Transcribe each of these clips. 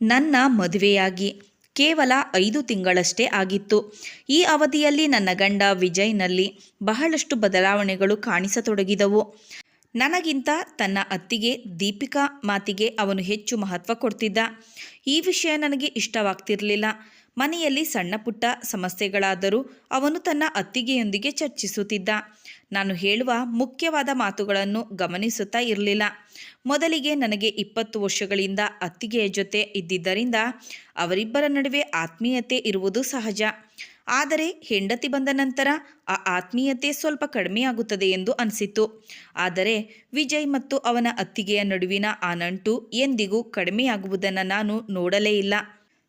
ನನ್ನ ಮದುವೆಯಾಗಿ ಕೇವಲ 5 ತಿಂಗಳಷ್ಟೇ ಆಗಿತ್ತು. ಈ ಅವಧಿಯಲ್ಲಿ ನನ್ನ ಗಂಡ ವಿಜಯ್ನಲ್ಲಿ ಬಹಳಷ್ಟು ಬದಲಾವಣೆಗಳು ಕಾಣಿಸತೊಡಗಿದವು. ನನಗಿಂತ ತನ್ನ ಅತ್ತಿಗೆ ದೀಪಿಕಾ ಮಾತಿಗೆ ಅವನು ಹೆಚ್ಚು ಮಹತ್ವ ಕೊಡ್ತಿದ್ದ. ಈ ವಿಷಯ ನನಗೆ ಇಷ್ಟವಾಗ್ತಿರಲಿಲ್ಲ. ಮನೆಯಲ್ಲಿ ಸಣ್ಣ ಪುಟ್ಟ ಸಮಸ್ಯೆಗಳಾದರೂ ಅವನು ತನ್ನ ಅತ್ತಿಗೆಯೊಂದಿಗೆ ಚರ್ಚಿಸುತ್ತಿದ್ದ. ನಾನು ಹೇಳುವ ಮುಖ್ಯವಾದ ಮಾತುಗಳನ್ನು ಗಮನಿಸುತ್ತಾ ಇರಲಿಲ್ಲ. ಮೊದಲಿಗೆ ನನಗೆ 20 ವರ್ಷಗಳಿಂದ ಅತ್ತಿಗೆಯ ಜೊತೆ ಇದ್ದಿದ್ದರಿಂದ ಅವರಿಬ್ಬರ ನಡುವೆ ಆತ್ಮೀಯತೆ ಇರುವುದು ಸಹಜ. ಆದರೆ ಹೆಂಡತಿ ಬಂದ ನಂತರ ಆ ಆತ್ಮೀಯತೆ ಸ್ವಲ್ಪ ಕಡಿಮೆಯಾಗುತ್ತದೆ ಎಂದು ಅನಿಸಿತು. ಆದರೆ ವಿಜಯ್ ಮತ್ತು ಅವನ ಅತ್ತಿಗೆಯ ನಡುವಿನ ಆ ನಂಟು ಎಂದಿಗೂ ಕಡಿಮೆಯಾಗುವುದನ್ನು ನಾನು ನೋಡಲೇ ಇಲ್ಲ.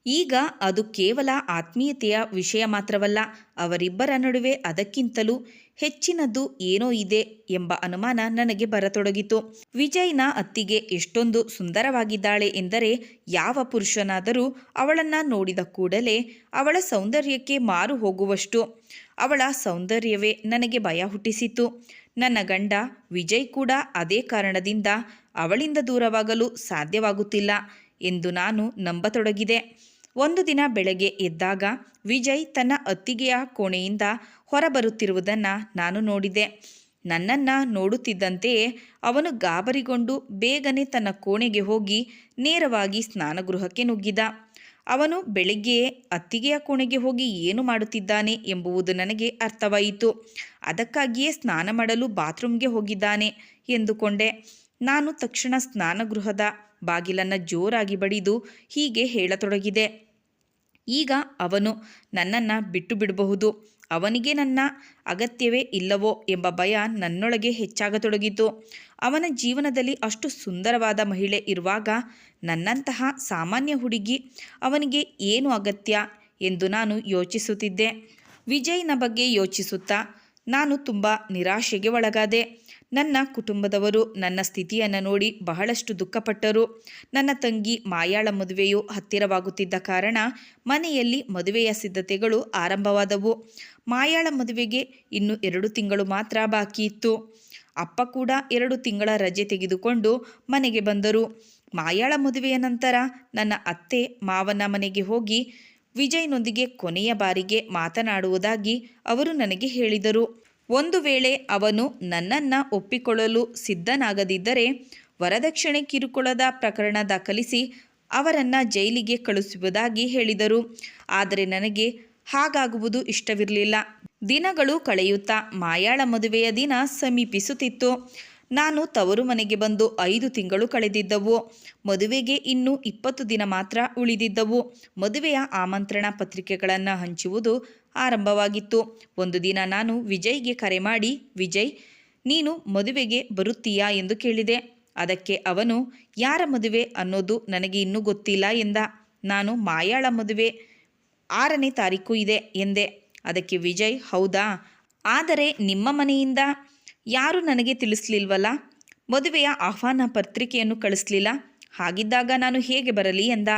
ಈಗ ಅದು ಕೇವಲ ಆತ್ಮೀಯತೆಯ ವಿಷಯ ಮಾತ್ರವಲ್ಲ, ಅವರಿಬ್ಬರ ನಡುವೆ ಅದಕ್ಕಿಂತಲೂ ಹೆಚ್ಚಿನದ್ದು ಏನೋ ಇದೆ ಎಂಬ ಅನುಮಾನ ನನಗೆ ಬರತೊಡಗಿತು. ವಿಜಯ್ನ ಅತ್ತಿಗೆ ಎಷ್ಟೊಂದು ಸುಂದರವಾಗಿದ್ದಾಳೆ ಎಂದರೆ ಯಾವ ಪುರುಷನಾದರೂ ಅವಳನ್ನು ನೋಡಿದ ಕೂಡಲೇ ಅವಳ ಸೌಂದರ್ಯಕ್ಕೆ ಮಾರು ಹೋಗುವಷ್ಟು. ಅವಳ ಸೌಂದರ್ಯವೇ ನನಗೆ ಭಯ ಹುಟ್ಟಿಸಿತು. ನನ್ನ ಗಂಡ ವಿಜಯ್ ಕೂಡ ಅದೇ ಕಾರಣದಿಂದ ಅವಳಿಂದ ದೂರವಾಗಲು ಸಾಧ್ಯವಾಗುತ್ತಿಲ್ಲ ಎಂದು ನಾನು ನಂಬತೊಡಗಿದೆ. ಒಂದು ದಿನ ಬೆಳಗ್ಗೆ ಎದ್ದಾಗ ವಿಜಯ್ ತನ್ನ ಅತ್ತಿಗೆಯ ಕೋಣೆಯಿಂದ ಹೊರಬರುತ್ತಿರುವುದನ್ನು ನಾನು ನೋಡಿದೆ. ನನ್ನನ್ನು ನೋಡುತ್ತಿದ್ದಂತೆಯೇ ಅವನು ಗಾಬರಿಗೊಂಡು ಬೇಗನೆ ತನ್ನ ಕೋಣೆಗೆ ಹೋಗಿ ನೇರವಾಗಿ ಸ್ನಾನಗೃಹಕ್ಕೆ ನುಗ್ಗಿದ. ಅವನು ಬೆಳಿಗ್ಗೆಯೇ ಅತ್ತಿಗೆಯ ಕೋಣೆಗೆ ಹೋಗಿ ಏನು ಮಾಡುತ್ತಿದ್ದಾನೆ ಎಂಬುವುದು ನನಗೆ ಅರ್ಥವಾಯಿತು. ಅದಕ್ಕಾಗಿಯೇ ಸ್ನಾನ ಮಾಡಲು ಬಾತ್ರೂಮ್ಗೆ ಹೋಗಿದ್ದಾನೆ ಎಂದುಕೊಂಡೆ. ನಾನು ತಕ್ಷಣ ಸ್ನಾನಗೃಹದ ಬಾಗಿಲನ್ನು ಜೋರಾಗಿ ಬಡಿದು ಹೀಗೆ ಹೇಳತೊಡಗಿದೆ, ಈಗ ಅವನು ನನ್ನನ್ನು ಬಿಟ್ಟು ಬಿಡಬಹುದು, ಅವನಿಗೆ ನನ್ನ ಅಗತ್ಯವೇ ಇಲ್ಲವೋ ಎಂಬ ಭಯ ನನ್ನೊಳಗೆ ಹೆಚ್ಚಾಗತೊಡಗಿತು. ಅವನ ಜೀವನದಲ್ಲಿ ಅಷ್ಟು ಸುಂದರವಾದ ಮಹಿಳೆ ಇರುವಾಗ ನನ್ನಂತಹ ಸಾಮಾನ್ಯ ಹುಡುಗಿ ಅವನಿಗೆ ಏನು ಅಗತ್ಯ ಎಂದು ನಾನು ಯೋಚಿಸುತ್ತಿದ್ದೆ. ವಿಜಯ್ನ ಬಗ್ಗೆ ಯೋಚಿಸುತ್ತಾ ನಾನು ತುಂಬ ನಿರಾಶೆಗೆ ಒಳಗಾದೆ. ನನ್ನ ಕುಟುಂಬದವರು ನನ್ನ ಸ್ಥಿತಿಯನ್ನು ನೋಡಿ ಬಹಳಷ್ಟು ದುಃಖಪಟ್ಟರು. ನನ್ನ ತಂಗಿ ಮಾಯಾಳ ಮದುವೆಯು ಹತ್ತಿರವಾಗುತ್ತಿದ್ದ ಕಾರಣ ಮನೆಯಲ್ಲಿ ಮದುವೆಯ ಸಿದ್ಧತೆಗಳು ಆರಂಭವಾದವು. ಮಾಯಾಳ ಮದುವೆಗೆ ಇನ್ನು 2 ತಿಂಗಳು ಮಾತ್ರ ಬಾಕಿ ಇತ್ತು. ಅಪ್ಪ ಕೂಡ 2 ತಿಂಗಳ ರಜೆ ತೆಗೆದುಕೊಂಡು ಮನೆಗೆ ಬಂದರು. ಮಾಯಾಳ ಮದುವೆಯ ನಂತರ ನನ್ನ ಅತ್ತೆ ಮಾವನ ಮನೆಗೆ ಹೋಗಿ ವಿಜಯ್ನೊಂದಿಗೆ ಕೊನೆಯ ಬಾರಿಗೆ ಮಾತನಾಡುವುದಾಗಿ ಅವರು ನನಗೆ ಹೇಳಿದರು. ಒಂದು ವೇಳೆ ಅವನು ನನ್ನನ್ನು ಒಪ್ಪಿಕೊಳ್ಳಲು ಸಿದ್ಧನಾಗದಿದ್ದರೆ ವರದಕ್ಷಿಣೆ ಕಿರುಕುಳದ ಪ್ರಕರಣ ದಾಖಲಿಸಿ ಅವರನ್ನು ಜೈಲಿಗೆ ಕಳುಹಿಸುವುದಾಗಿ ಹೇಳಿದರು. ಆದರೆ ನನಗೆ ಹಾಗಾಗುವುದು ಇಷ್ಟವಿರಲಿಲ್ಲ. ದಿನಗಳು ಕಳೆಯುತ್ತಾ ಮಾಯಾಳ ಮದುವೆಯ ದಿನ ಸಮೀಪಿಸುತ್ತಿತ್ತು. ನಾನು ತವರು ಮನೆಗೆ ಬಂದು 5 ತಿಂಗಳು ಕಳೆದಿದ್ದವು. ಮದುವೆಗೆ ಇನ್ನೂ 20 ದಿನ ಮಾತ್ರ ಉಳಿದಿದ್ದವು. ಮದುವೆಯ ಆಮಂತ್ರಣ ಪತ್ರಿಕೆಗಳನ್ನು ಹಂಚುವುದು ಆರಂಭವಾಗಿತ್ತು. ಒಂದು ದಿನ ನಾನು ವಿಜಯ್ಗೆ ಕರೆ ಮಾಡಿ, ವಿಜಯ್, ನೀನು ಮದುವೆಗೆ ಬರುತ್ತೀಯಾ ಎಂದು ಕೇಳಿದೆ. ಅದಕ್ಕೆ ಅವನು, ಯಾರ ಮದುವೆ ಅನ್ನೋದು ನನಗೆ ಇನ್ನೂ ಗೊತ್ತಿಲ್ಲ ಎಂದ. ನಾನು, ಮಾಯಾಳ ಮದುವೆ 6ನೇ ತಾರೀಕು ಇದೆ ಎಂದೆ. ಅದಕ್ಕೆ ವಿಜಯ್, ಹೌದಾ, ಆದರೆ ನಿಮ್ಮ ಮನೆಯಿಂದ ಯಾರೂ ನನಗೆ ತಿಳಿಸ್ಲಿಲ್ವಲ್ಲ, ಮದುವೆಯ ಆಹ್ವಾನ ಪತ್ರಿಕೆಯನ್ನು ಕಳಿಸ್ಲಿಲ್ಲ, ಹಾಗಿದ್ದಾಗ ನಾನು ಹೇಗೆ ಬರಲಿ ಎಂದ.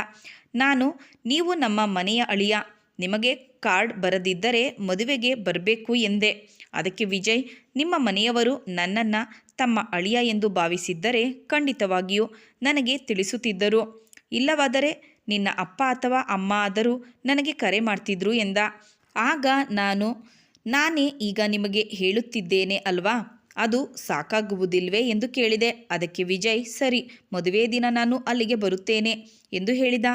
ನಾನು, ನೀವು ನಮ್ಮ ಮನೆಯ ಅಳಿಯ, ನಿಮಗೆ ಕಾರ್ಡ್ ಬರದಿದ್ದರೆ ಮದುವೆಗೆ ಬರಬೇಕು ಎಂದೆ. ಅದಕ್ಕೆ ವಿಜಯ್, ನಿಮ್ಮ ಮನೆಯವರು ನನ್ನನ್ನು ತಮ್ಮ ಅಳಿಯ ಎಂದು ಭಾವಿಸಿದ್ದರೆ ಖಂಡಿತವಾಗಿಯೂ ನನಗೆ ತಿಳಿಸುತ್ತಿದ್ದರು, ಇಲ್ಲವಾದರೆ ನಿನ್ನ ಅಪ್ಪ ಅಥವಾ ಅಮ್ಮ ಆದರೂ ನನಗೆ ಕರೆ ಮಾಡ್ತಿದ್ರು ಎಂದ. ಆಗ ನಾನೇ ಈಗ ನಿಮಗೆ ಹೇಳುತ್ತಿದ್ದೇನೆ ಅಲ್ವಾ, ಅದು ಸಾಕಾಗುವುದಿಲ್ವೇ ಎಂದು ಕೇಳಿದೆ. ಅದಕ್ಕೆ ವಿಜಯ್, ಸರಿ, ಮದುವೆಯ ದಿನ ನಾನು ಅಲ್ಲಿಗೆ ಬರುತ್ತೇನೆ ಎಂದು ಹೇಳಿದ.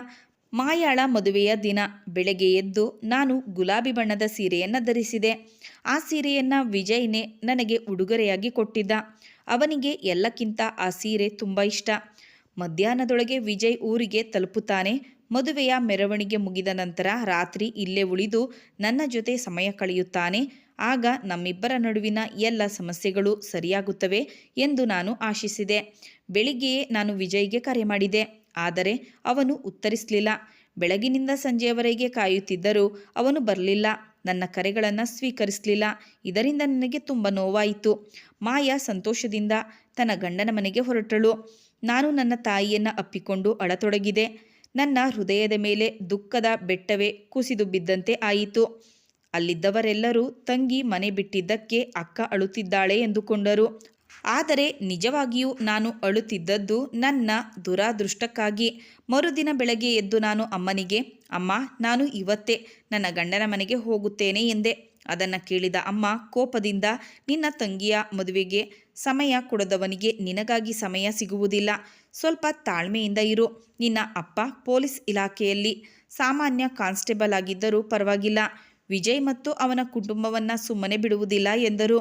ಮಾಯಾಳ ಮದುವೆಯ ದಿನ ಬೆಳಗ್ಗೆ ಎದ್ದು ನಾನು ಗುಲಾಬಿ ಬಣ್ಣದ ಸೀರೆಯನ್ನು ಧರಿಸಿದೆ. ಆ ಸೀರೆಯನ್ನು ವಿಜಯ್ನೇ ನನಗೆ ಉಡುಗೊರೆಯಾಗಿ ಕೊಟ್ಟಿದ್ದ. ಅವನಿಗೆ ಎಲ್ಲಕ್ಕಿಂತ ಆ ಸೀರೆ ತುಂಬ ಇಷ್ಟ. ಮಧ್ಯಾಹ್ನದೊಳಗೆ ವಿಜಯ್ ಊರಿಗೆ ತಲುಪುತ್ತಾನೆ. ಮದುವೆಯ ಮೆರವಣಿಗೆ ಮುಗಿದ ನಂತರ ರಾತ್ರಿ ಇಲ್ಲೇ ಉಳಿದು ನನ್ನ ಜೊತೆ ಸಮಯ ಕಳೆಯುತ್ತಾನೆ. ಆಗ ನಮ್ಮಿಬ್ಬರ ನಡುವಿನ ಎಲ್ಲ ಸಮಸ್ಯೆಗಳು ಸರಿಯಾಗುತ್ತವೆ ಎಂದು ನಾನು ಆಶಿಸಿದೆ. ಬೆಳಿಗ್ಗೆಯೇ ನಾನು ವಿಜಯ್ಗೆ ಕರೆ ಮಾಡಿದೆ, ಆದರೆ ಅವನು ಉತ್ತರಿಸಲಿಲ್ಲ. ಬೆಳಗಿನಿಂದ ಸಂಜೆಯವರೆಗೆ ಕಾಯುತ್ತಿದ್ದರೂ ಅವನು ಬರಲಿಲ್ಲ, ನನ್ನ ಕರೆಗಳನ್ನು ಸ್ವೀಕರಿಸಲಿಲ್ಲ. ಇದರಿಂದ ನನಗೆ ತುಂಬ ನೋವಾಯಿತು. ಮಾಯಾ ಸಂತೋಷದಿಂದ ತನ್ನ ಗಂಡನ ಮನೆಗೆ ಹೊರಟಳು. ನಾನು ನನ್ನ ತಾಯಿಯನ್ನು ಅಪ್ಪಿಕೊಂಡು ಅಳತೊಡಗಿದೆ. ನನ್ನ ಹೃದಯದ ಮೇಲೆ ದುಃಖದ ಬೆಟ್ಟವೇ ಕುಸಿದು ಬಿದ್ದಂತೆ ಆಯಿತು. ಅಲ್ಲಿದ್ದವರೆಲ್ಲರೂ ತಂಗಿ ಮನೆ ಬಿಟ್ಟಿದ್ದಕ್ಕೆ ಅಕ್ಕ ಅಳುತ್ತಿದ್ದಾಳೆ ಎಂದುಕೊಂಡರು. ಆದರೆ ನಿಜವಾಗಿಯೂ ನಾನು ಅಳುತ್ತಿದ್ದದ್ದು ನನ್ನ ದುರಾದೃಷ್ಟಕ್ಕಾಗಿ. ಮರುದಿನ ಬೆಳಗ್ಗೆ ಎದ್ದು ನಾನು ಅಮ್ಮನಿಗೆ, ಅಮ್ಮ, ನಾನು ಇವತ್ತೇ ನನ್ನ ಗಂಡನ ಮನೆಗೆ ಹೋಗುತ್ತೇನೆ ಎಂದೆ. ಅದನ್ನು ಕೇಳಿದ ಅಮ್ಮ ಕೋಪದಿಂದ, ನಿನ್ನ ತಂಗಿಯ ಮದುವೆಗೆ ಸಮಯ ಕೊಡದವನಿಗೆ ನಿನಗಾಗಿ ಸಮಯ ಸಿಗುವುದಿಲ್ಲ. ಸ್ವಲ್ಪ ತಾಳ್ಮೆಯಿಂದ ಇರು. ನಿನ್ನ ಅಪ್ಪ ಪೊಲೀಸ್ ಇಲಾಖೆಯಲ್ಲಿ ಸಾಮಾನ್ಯ ಕಾನ್ಸ್ಟೇಬಲ್ ಆಗಿದ್ದರೂ ಪರವಾಗಿಲ್ಲ. ವಿಜಯ್ ಮತ್ತು ಅವನ ಕುಟುಂಬವನ್ನು ಸುಮ್ಮನೆ ಬಿಡುವುದಿಲ್ಲ ಎಂದರು.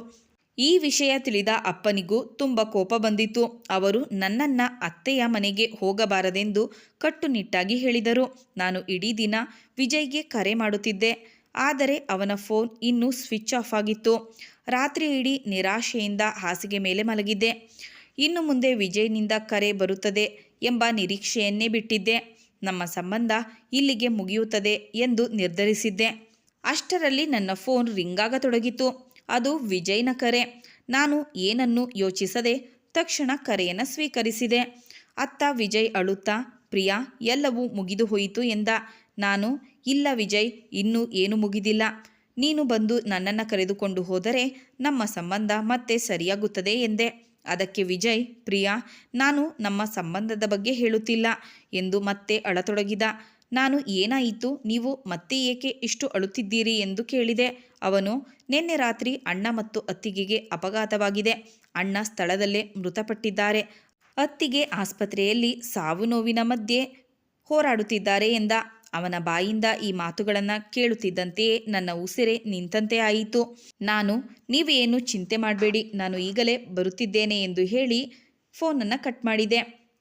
ಈ ವಿಷಯ ತಿಳಿದ ಅಪ್ಪನಿಗೂ ತುಂಬ ಕೋಪ ಬಂದಿತು. ಅವರು ನನ್ನನ್ನು ಅತ್ತೆಯ ಮನೆಗೆ ಹೋಗಬಾರದೆಂದು ಕಟ್ಟುನಿಟ್ಟಾಗಿ ಹೇಳಿದರು. ನಾನು ಇಡೀ ದಿನ ವಿಜಯ್ಗೆ ಕರೆ ಮಾಡುತ್ತಿದ್ದೆ. ಆದರೆ ಅವನ ಫೋನ್ ಇನ್ನೂ ಸ್ವಿಚ್ ಆಫ್ ಆಗಿತ್ತು. ರಾತ್ರಿ ಇಡೀ ನಿರಾಶೆಯಿಂದ ಹಾಸಿಗೆ ಮೇಲೆ ಮಲಗಿದ್ದೆ. ಇನ್ನು ಮುಂದೆ ವಿಜಯ್ನಿಂದ ಕರೆ ಬರುತ್ತದೆ ಎಂಬ ನಿರೀಕ್ಷೆಯನ್ನೇ ಬಿಟ್ಟಿದ್ದೆ. ನಮ್ಮ ಸಂಬಂಧ ಇಲ್ಲಿಗೆ ಮುಗಿಯುತ್ತದೆ ಎಂದು ನಿರ್ಧರಿಸಿದ್ದೆ. ಅಷ್ಟರಲ್ಲಿ ನನ್ನ ಫೋನ್ ರಿಂಗಾಗತೊಡಗಿತು. ಅದು ವಿಜಯ್ನ ಕರೆ. ನಾನು ಏನನ್ನೂ ಯೋಚಿಸದೆ ತಕ್ಷಣ ಕರೆಯನ್ನು ಸ್ವೀಕರಿಸಿದೆ. ಅತ್ತ ವಿಜಯ್ ಅಳುತ್ತಾ, ಪ್ರಿಯಾ, ಎಲ್ಲವೂ ಮುಗಿದು ಹೋಯಿತು ಎಂದ. ನಾನು, ಇಲ್ಲ ವಿಜಯ್, ಇನ್ನೂ ಏನೂ ಮುಗಿದಿಲ್ಲ. ನೀನು ಬಂದು ನನ್ನನ್ನು ಕರೆದುಕೊಂಡು ಹೋದರೆ ನಮ್ಮ ಸಂಬಂಧ ಮತ್ತೆ ಸರಿಯಾಗುತ್ತದೆ ಎಂದೆ. ಅದಕ್ಕೆ ವಿಜಯ್, ಪ್ರಿಯಾ, ನಾನು ನಮ್ಮ ಸಂಬಂಧದ ಬಗ್ಗೆ ಹೇಳುತ್ತಿಲ್ಲ ಎಂದು ಮತ್ತೆ ಅಳತೊಡಗಿದ. ನಾನು, ಏನಾಯಿತು, ನೀವು ಮತ್ತೆ ಏಕೆ ಇಷ್ಟು ಅಳುತ್ತಿದ್ದೀರಿ ಎಂದು ಕೇಳಿದೆ. ಅವನು, ನಿನ್ನೆ ರಾತ್ರಿ ಅಣ್ಣ ಮತ್ತು ಅತ್ತಿಗೆಗೆ ಅಪಘಾತವಾಗಿದೆ. ಅಣ್ಣ ಸ್ಥಳದಲ್ಲೇ ಮೃತಪಟ್ಟಿದ್ದಾರೆ. ಅತ್ತಿಗೆ ಆಸ್ಪತ್ರೆಯಲ್ಲಿ ಸಾವು ನೋವಿನ ಮಧ್ಯೆ ಹೋರಾಡುತ್ತಿದ್ದಾರೆ ಎಂದ. ಅವನ ಬಾಯಿಂದ ಈ ಮಾತುಗಳನ್ನು ಕೇಳುತ್ತಿದ್ದಂತೆಯೇ ನನ್ನ ಉಸಿರೇ ನಿಂತಂತೆ ಆಯಿತು. ನಾನು, ನೀವೇನು ಚಿಂತೆ ಮಾಡಬೇಡಿ, ನಾನು ಈಗಲೇ ಬರುತ್ತಿದ್ದೇನೆ ಎಂದು ಹೇಳಿ ಫೋನನ್ನು ಕಟ್ ಮಾಡಿದೆ.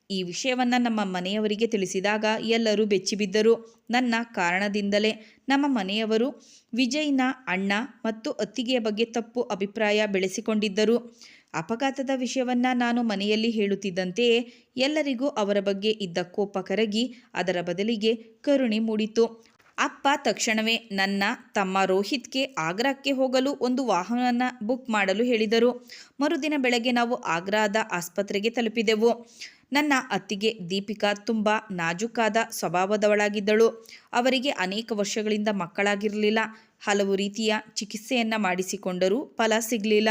ಈ ವಿಷಯವನ್ನು ನಮ್ಮ ಮನೆಯವರಿಗೆ ತಿಳಿಸಿದಾಗ ಎಲ್ಲರೂ ಬೆಚ್ಚಿಬಿದ್ದರು. ನನ್ನ ಕಾರಣದಿಂದಲೇ ನಮ್ಮ ಮನೆಯವರು ವಿಜಯ್ನ ಅಣ್ಣ ಮತ್ತು ಅತ್ತಿಗೆಯ ಬಗ್ಗೆ ತಪ್ಪು ಅಭಿಪ್ರಾಯ ಬೆಳೆಸಿಕೊಂಡಿದ್ದರು. ಅಪಘಾತದ ವಿಷಯವನ್ನು ನಾನು ಮನೆಯಲ್ಲಿ ಹೇಳುತ್ತಿದ್ದಂತೆಯೇ ಎಲ್ಲರಿಗೂ ಅವರ ಬಗ್ಗೆ ಇದ್ದ ಕೋಪ ಕರಗಿ ಅದರ ಬದಲಿಗೆ ಕರುಣೆ ಮೂಡಿತು. ಅಪ್ಪ ತಕ್ಷಣವೇ ನನ್ನ ತಮ್ಮ ರೋಹಿತ್ಗೆ ಆಗ್ರಾಕ್ಕೆ ಹೋಗಲು ಒಂದು ವಾಹನವನ್ನು ಬುಕ್ ಮಾಡಲು ಹೇಳಿದರು. ಮರುದಿನ ಬೆಳಗ್ಗೆ ನಾವು ಆಗ್ರಾದ ಆಸ್ಪತ್ರೆಗೆ ತಲುಪಿದೆವು. ನನ್ನ ಅತ್ತಿಗೆ ದೀಪಿಕಾ ತುಂಬ ನಾಜೂಕಾದ ಸ್ವಭಾವದವಳಾಗಿದ್ದಳು. ಅವರಿಗೆ ಅನೇಕ ವರ್ಷಗಳಿಂದ ಮಕ್ಕಳಾಗಿರಲಿಲ್ಲ. ಹಲವು ರೀತಿಯ ಚಿಕಿತ್ಸೆಯನ್ನು ಮಾಡಿಸಿಕೊಂಡರೂ ಫಲ ಸಿಗಲಿಲ್ಲ.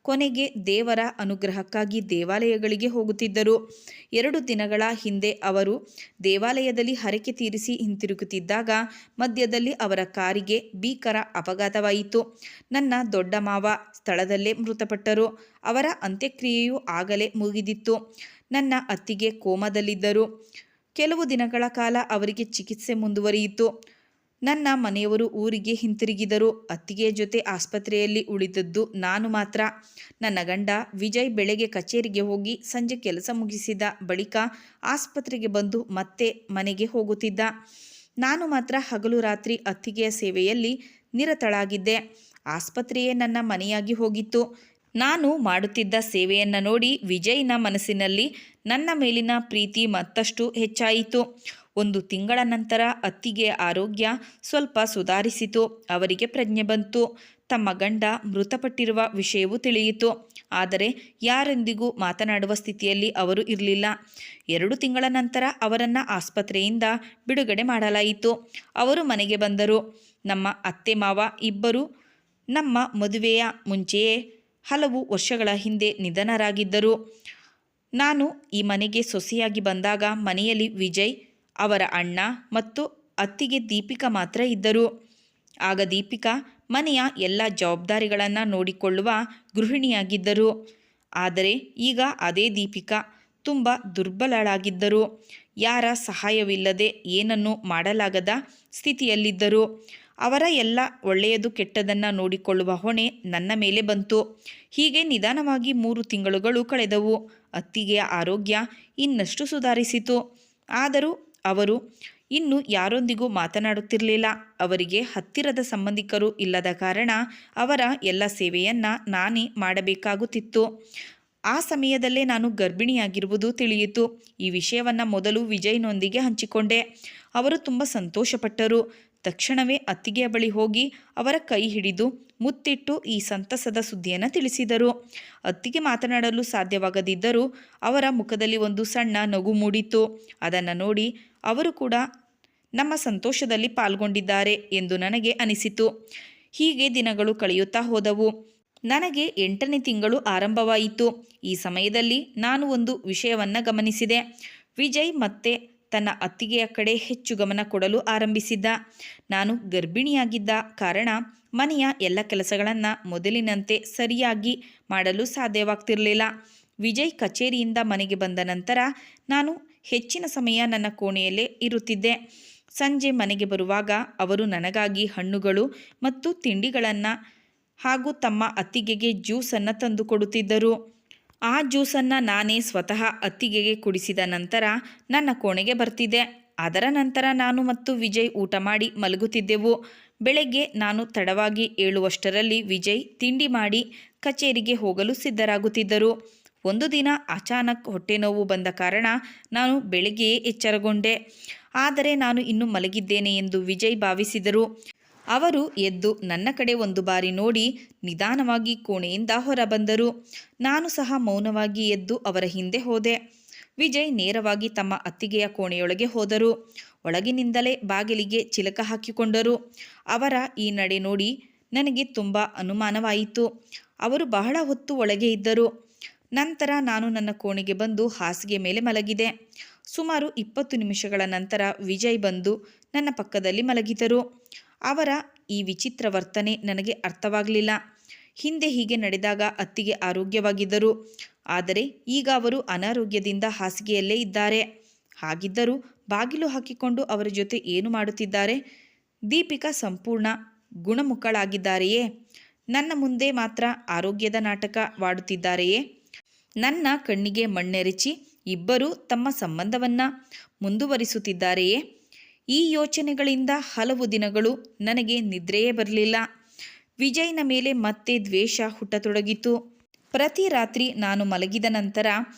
ಕೊನೆಗೆ ದೇವರ ಅನುಗ್ರಹಕ್ಕಾಗಿ ದೇವಾಲಯಗಳಿಗೆ ಹೋಗುತ್ತಿದ್ದರು. 2 ದಿನಗಳ ಹಿಂದೆ ಅವರು ದೇವಾಲಯದಲ್ಲಿ ಹರಕೆ ತೀರಿಸಿ ಹಿಂತಿರುಗುತ್ತಿದ್ದಾಗ ಮಧ್ಯದಲ್ಲಿ ಅವರ ಕಾರಿಗೆ ಭೀಕರ ಅಪಘಾತವಾಯಿತು. ನನ್ನ ದೊಡ್ಡ ಮಾವ ಸ್ಥಳದಲ್ಲೇ ಮೃತಪಟ್ಟರು. ಅವರ ಅಂತ್ಯಕ್ರಿಯೆಯೂ ಆಗಲೇ ಮುಗಿದಿತ್ತು. ನನ್ನ ಅತ್ತಿಗೆ ಕೋಮಾದಲ್ಲಿದ್ದರು. ಕೆಲವು ದಿನಗಳ ಕಾಲ ಅವರಿಗೆ ಚಿಕಿತ್ಸೆ ಮುಂದುವರಿಯಿತು. ನನ್ನ ಮನೆಯವರು ಊರಿಗೆ ಹಿಂತಿರುಗಿದರು. ಅತ್ತಿಗೆಯ ಜೊತೆ ಆಸ್ಪತ್ರೆಯಲ್ಲಿ ಉಳಿದದ್ದು ನಾನು ಮಾತ್ರ. ನನ್ನ ಗಂಡ ವಿಜಯ್ ಬೆಳಗ್ಗೆ ಕಚೇರಿಗೆ ಹೋಗಿ ಸಂಜೆ ಕೆಲಸ ಮುಗಿಸಿದ ಬಳಿಕ ಆಸ್ಪತ್ರೆಗೆ ಬಂದು ಮತ್ತೆ ಮನೆಗೆ ಹೋಗುತ್ತಿದ್ದ. ನಾನು ಮಾತ್ರ ಹಗಲು ರಾತ್ರಿ ಅತ್ತಿಗೆಯ ಸೇವೆಯಲ್ಲಿ ನಿರತಳಾಗಿದ್ದೆ. ಆಸ್ಪತ್ರೆಯೇ ನನ್ನ ಮನೆಯಾಗಿ ಹೋಗಿತ್ತು. ನಾನು ಮಾಡುತ್ತಿದ್ದ ಸೇವೆಯನ್ನು ನೋಡಿ ವಿಜಯ್ನ ಮನಸ್ಸಿನಲ್ಲಿ ನನ್ನ ಮೇಲಿನ ಪ್ರೀತಿ ಮತ್ತಷ್ಟು ಹೆಚ್ಚಾಯಿತು. 1 ತಿಂಗಳ ನಂತರ ಅತ್ತಿಗೆಯ ಆರೋಗ್ಯ ಸ್ವಲ್ಪ ಸುಧಾರಿಸಿತು. ಅವರಿಗೆ ಪ್ರಜ್ಞೆ ಬಂತು. ತಮ್ಮ ಗಂಡ ಮೃತಪಟ್ಟಿರುವ ವಿಷಯವೂ ತಿಳಿಯಿತು. ಆದರೆ ಯಾರೊಂದಿಗೂ ಮಾತನಾಡುವ ಸ್ಥಿತಿಯಲ್ಲಿ ಅವರು ಇರಲಿಲ್ಲ. 2 ತಿಂಗಳ ನಂತರ ಅವರನ್ನು ಆಸ್ಪತ್ರೆಯಿಂದ ಬಿಡುಗಡೆ ಮಾಡಲಾಯಿತು. ಅವರು ಮನೆಗೆ ಬಂದರು. ನಮ್ಮ ಅತ್ತೆ ಮಾವ ಇಬ್ಬರು ನಮ್ಮ ಮದುವೆಯ ಮುಂಚೆಯೇ ಹಲವು ವರ್ಷಗಳ ಹಿಂದೆ ನಿಧನರಾಗಿದ್ದರು. ನಾನು ಈ ಮನೆಗೆ ಸೊಸೆಯಾಗಿ ಬಂದಾಗ ಮನೆಯಲ್ಲಿ ವಿಜಯ್, ಅವರ ಅಣ್ಣ ಮತ್ತು ಅತ್ತಿಗೆ ದೀಪಿಕಾ ಮಾತ್ರ ಇದ್ದರು. ಆಗ ದೀಪಿಕಾ ಮನೆಯ ಎಲ್ಲ ಜವಾಬ್ದಾರಿಗಳನ್ನು ನೋಡಿಕೊಳ್ಳುವ ಗೃಹಿಣಿಯಾಗಿದ್ದರು. ಆದರೆ ಈಗ ಅದೇ ದೀಪಿಕಾ ತುಂಬ ದುರ್ಬಲಳಾಗಿದ್ದರು. ಯಾರ ಸಹಾಯವಿಲ್ಲದೆ ಏನನ್ನೂ ಮಾಡಲಾಗದ ಸ್ಥಿತಿಯಲ್ಲಿದ್ದರು. ಅವರ ಎಲ್ಲ ಒಳ್ಳೆಯದು ಕೆಟ್ಟದನ್ನು ನೋಡಿಕೊಳ್ಳುವ ಹೊಣೆ ನನ್ನ ಮೇಲೆ ಬಂತು. ಹೀಗೆ ನಿಧಾನವಾಗಿ 3 ತಿಂಗಳುಗಳು ಕಳೆದವು. ಅತ್ತಿಗೆಯ ಆರೋಗ್ಯ ಇನ್ನಷ್ಟು ಸುಧಾರಿಸಿತು. ಆದರೂ ಅವರು ಇನ್ನು ಯಾರೊಂದಿಗೂ ಮಾತನಾಡುತ್ತಿರಲಿಲ್ಲ. ಅವರಿಗೆ ಹತ್ತಿರದ ಸಂಬಂಧಿಕರು ಇಲ್ಲದ ಕಾರಣ ಅವರ ಎಲ್ಲ ಸೇವೆಯನ್ನು ನಾನೇ ಮಾಡಬೇಕಾಗುತ್ತಿತ್ತು. ಆ ಸಮಯದಲ್ಲೇ ನಾನು ಗರ್ಭಿಣಿಯಾಗಿರುವುದು ತಿಳಿಯಿತು. ಈ ವಿಷಯವನ್ನು ಮೊದಲು ವಿಜಯ್ನೊಂದಿಗೆ ಹಂಚಿಕೊಂಡೆ. ಅವರು ತುಂಬ ಸಂತೋಷಪಟ್ಟರು. ತಕ್ಷಣವೇ ಅತ್ತಿಗೆಯ ಬಳಿ ಹೋಗಿ ಅವರ ಕೈ ಹಿಡಿದು ಮುತ್ತಿಟ್ಟು ಈ ಸಂತಸದ ಸುದ್ದಿಯನ್ನು ತಿಳಿಸಿದರು. ಅತ್ತಿಗೆ ಮಾತನಾಡಲು ಸಾಧ್ಯವಾಗದಿದ್ದರೂ ಅವರ ಮುಖದಲ್ಲಿ ಒಂದು ಸಣ್ಣ ನಗು ಮೂಡಿತು. ಅದನ್ನು ನೋಡಿ ಅವರು ಕೂಡ ನಮ್ಮ ಸಂತೋಷದಲ್ಲಿ ಪಾಲ್ಗೊಂಡಿದ್ದಾರೆ ಎಂದು ನನಗೆ ಅನಿಸಿತು. ಹೀಗೆ ದಿನಗಳು ಕಳೆಯುತ್ತಾ ಹೋದವು. ನನಗೆ 8ನೇ ತಿಂಗಳು ಆರಂಭವಾಯಿತು. ಈ ಸಮಯದಲ್ಲಿ ನಾನು ಒಂದು ವಿಷಯವನ್ನು ಗಮನಿಸಿದೆ. ವಿಜಯ್ ಮತ್ತೆ ತನ್ನ ಅತ್ತಿಗೆಯ ಕಡೆ ಹೆಚ್ಚು ಗಮನ ಕೊಡಲು ಆರಂಭಿಸಿದ್ದ. ನಾನು ಗರ್ಭಿಣಿಯಾಗಿದ್ದ ಕಾರಣ ಮನೆಯ ಎಲ್ಲ ಕೆಲಸಗಳನ್ನು ಮೊದಲಿನಂತೆ ಸರಿಯಾಗಿ ಮಾಡಲು ಸಾಧ್ಯವಾಗ್ತಿರಲಿಲ್ಲ. ವಿಜಯ್ ಕಚೇರಿಯಿಂದ ಮನೆಗೆ ಬಂದ ನಂತರ ನಾನು ಹೆಚ್ಚಿನ ಸಮಯ ನನ್ನ ಕೋಣೆಯಲ್ಲೇ ಇರುತ್ತಿದ್ದೆ. ಸಂಜೆ ಮನೆಗೆ ಬರುವಾಗ ಅವರು ನನಗಾಗಿ ಹಣ್ಣುಗಳು ಮತ್ತು ತಿಂಡಿಗಳನ್ನು ಹಾಗೂ ತಮ್ಮ ಅತ್ತಿಗೆಗೆ ಜ್ಯೂಸನ್ನು ತಂದು ಕೊಡುತ್ತಿದ್ದರು. ಆ ಜ್ಯೂಸನ್ನು ನಾನೇ ಸ್ವತಃ ಅತ್ತಿಗೆಗೆ ಕುಡಿಸಿದ ನಂತರ ನನ್ನ ಕೋಣೆಗೆ ಬರ್ತಿದ್ದೆ. ಅದರ ನಂತರ ನಾನು ಮತ್ತು ವಿಜಯ್ ಊಟ ಮಾಡಿ ಮಲಗುತ್ತಿದ್ದೆವು. ಬೆಳಗ್ಗೆ ನಾನು ತಡವಾಗಿ ಏಳುವಷ್ಟರಲ್ಲಿ ವಿಜಯ್ ತಿಂಡಿ ಮಾಡಿ ಕಚೇರಿಗೆ ಹೋಗಲು ಸಿದ್ಧರಾಗುತ್ತಿದ್ದರು. ಒಂದು ದಿನ ಅಚಾನಕ್ ಹೊಟ್ಟೆನೋವು ಬಂದ ಕಾರಣ ನಾನು ಬೆಳಗ್ಗೆಯೇ ಎಚ್ಚರಗೊಂಡೆ. ಆದರೆ ನಾನು ಇನ್ನೂ ಮಲಗಿದ್ದೇನೆ ಎಂದು ವಿಜಯ್ ಭಾವಿಸಿದರು. ಅವರು ಎದ್ದು ನನ್ನ ಕಡೆ ಒಂದು ಬಾರಿ ನೋಡಿ ನಿಧಾನವಾಗಿ ಕೋಣೆಯಿಂದ ಹೊರಬಂದರು. ನಾನು ಸಹ ಮೌನವಾಗಿ ಎದ್ದು ಅವರ ಹಿಂದೆ ಹೋದೆ. ವಿಜಯ್ ನೇರವಾಗಿ ತಮ್ಮ ಅತ್ತಿಗೆಯ ಕೋಣೆಯೊಳಗೆ ಹೋದರು. ಒಳಗಿನಿಂದಲೇ ಬಾಗಿಲಿಗೆ ಚಿಲಕ ಹಾಕಿಕೊಂಡರು. ಅವರ ಈ ನಡೆ ನೋಡಿ ನನಗೆ ತುಂಬ ಅನುಮಾನವಾಯಿತು. ಅವರು ಬಹಳ ಹೊತ್ತು ಒಳಗೆ ಇದ್ದರು. ನಂತರ ನಾನು ನನ್ನ ಕೋಣೆಗೆ ಬಂದು ಹಾಸಿಗೆ ಮೇಲೆ ಮಲಗಿದೆ. ಸುಮಾರು 20 ನಿಮಿಷಗಳ ನಂತರ ವಿಜಯ್ ಬಂದು ನನ್ನ ಪಕ್ಕದಲ್ಲಿ ಮಲಗಿದರು. ಅವರ ಈ ವಿಚಿತ್ರ ವರ್ತನೆ ನನಗೆ ಅರ್ಥವಾಗಲಿಲ್ಲ. ಹಿಂದೆ ಹೀಗೆ ನಡೆದಾಗ ಅತ್ತಿಗೆ ಆರೋಗ್ಯವಾಗಿದ್ದರು. ಆದರೆ ಈಗ ಅವರು ಅನಾರೋಗ್ಯದಿಂದ ಹಾಸಿಗೆಯಲ್ಲೇ ಇದ್ದಾರೆ. ಹಾಗಿದ್ದರೂ ಬಾಗಿಲು ಹಾಕಿಕೊಂಡು ಅವರ ಜೊತೆ ಏನು ಮಾಡುತ್ತಿದ್ದಾರೆ? ದೀಪಿಕಾ ಸಂಪೂರ್ಣ ಗುಣಮುಖಳಾಗಿದ್ದಾರೆಯೇ? ನನ್ನ ಮುಂದೆ ಮಾತ್ರ ಆರೋಗ್ಯದ ನಾಟಕವಾಡುತ್ತಿದ್ದಾರೆಯೇ? ನನ್ನ ಕಣ್ಣಿಗೆ ಮಣ್ಣೆರಚಿ ಇಬ್ಬರೂ ತಮ್ಮ ಸಂಬಂಧವನ್ನು ಮುಂದುವರಿಸುತ್ತಿದ್ದಾರೆಯೇ? ಈ ಯೋಚನೆಗಳಿಂದ ಹಲವು ದಿನಗಳು ನನಗೆ ನಿದ್ರೆಯೇ ಬರಲಿಲ್ಲ. ವಿಜಯ್ನ ಮೇಲೆ ಮತ್ತೆ ದ್ವೇಷ ಹುಟ್ಟತೊಡಗಿತು. ಪ್ರತಿ ರಾತ್ರಿ ನಾನು ಮಲಗಿದ ನಂತರ